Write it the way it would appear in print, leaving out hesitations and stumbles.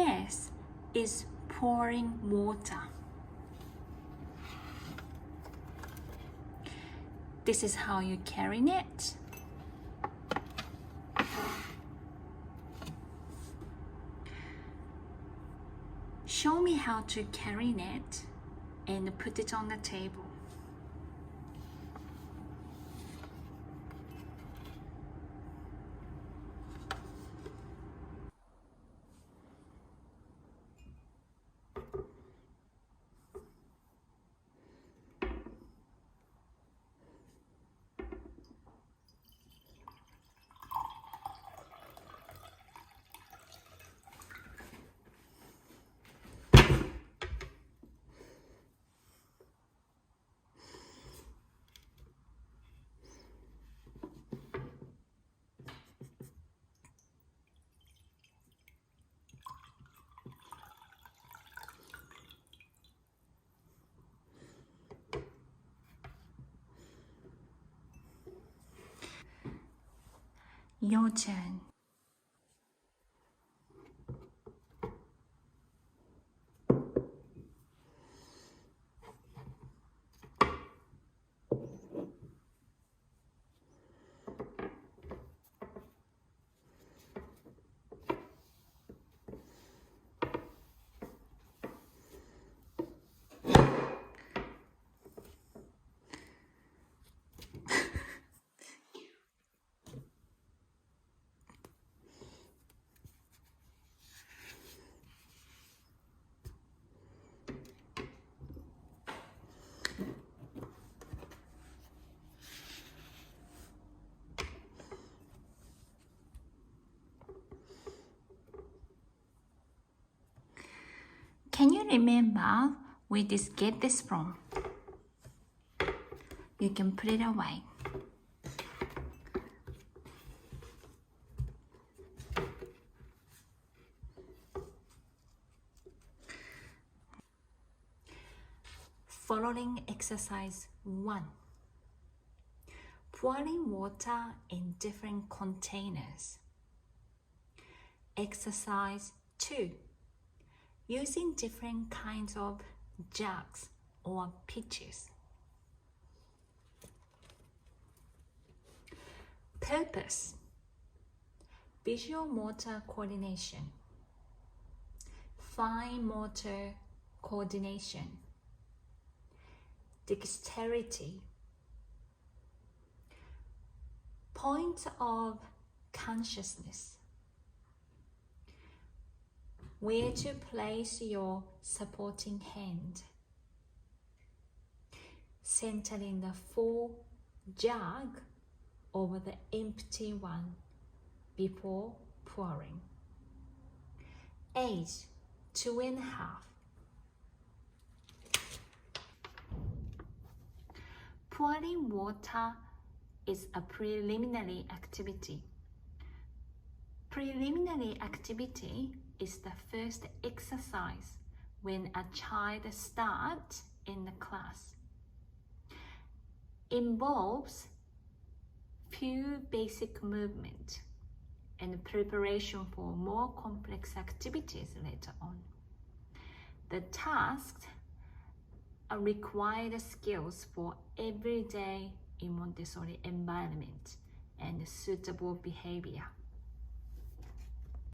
S is pouring water. This is how you carry net. Show me how to carry net and put it on the table. Your turn. Can you remember where did you get this from? You can put it away. Following exercise 1. Pouring water in different containers. Exercise 2. Using different kinds of jugs or pitchers. Purpose: visual motor coordination, fine motor coordination, dexterity, point of consciousness, where to place your supporting hand, centering the full jug over the empty one before pouring. Age 2.5. Pouring water is a preliminary activity. Preliminary activity is the first exercise when a child starts in the class. Involves few basic movement and preparation for more complex activities later on. The tasks are required skills for everyday in Montessori environment and suitable behavior.